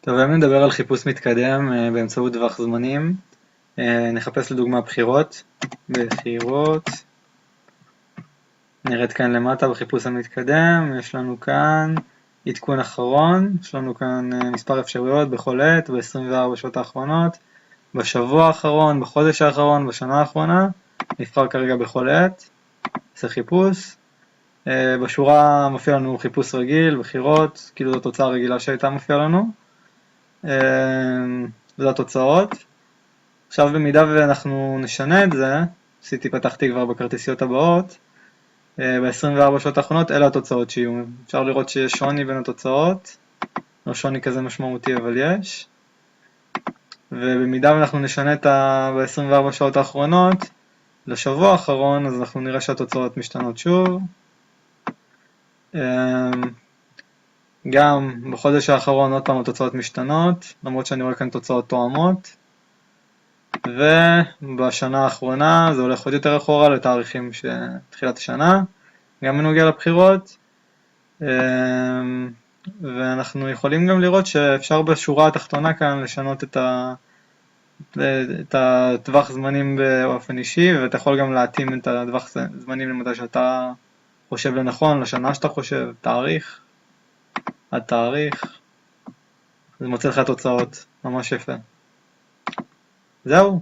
טוב, היום נדבר על חיפוש מתקדם באמצעות טווח זמנים. נחפש לדוגמה בחירות. נראית כאן למטה בחיפוש המתקדם. יש לנו כאן עדכון אחרון. יש לנו כאן מספר אפשרויות בכל עת, ב-24 שעות האחרונות, בשבוע האחרון, בחודש האחרון, בשנה האחרונה. נבחר כרגע בכל עת. זה חיפוש. בשורה מופיע לנו חיפוש רגיל, בחירות, כאילו זו תוצאה רגילה שהייתה מופיעה לנו. וזה התוצאות. עכשיו במידה ואנחנו נשנה את זה, פתחתי כבר בכרטיסיות הבאות, ב-24 שעות האחרונות אלה התוצאות שיהיו. אפשר לראות שיש שוני בין התוצאות, לא שוני כזה משמעותי אבל יש. ובמידה ואנחנו נשנה את ב-24 שעות האחרונות לשבוע האחרון, אז אנחנו נראה שהתוצאות משתנות שוב. גם בחודש האחרון עוד פעם התוצאות משתנות, למרות שאני רואה כאן תוצאות תואמות. ובשנה האחרונה זה הולך עוד יותר אחורה לתאריכים שתחילת השנה, גם בנוגע לבחירות. ואנחנו יכולים גם לראות שאפשר בשורה התחתונה כאן לשנות את הטווח זמנים באופן אישי, ואתה יכול גם להתאים את הטווח זמנים למתי שאתה חושב לנכון, לשנה שאתה חושב, תאריך, עד תאריך. זה מוצא לך תוצאות ממש יפה. זהו.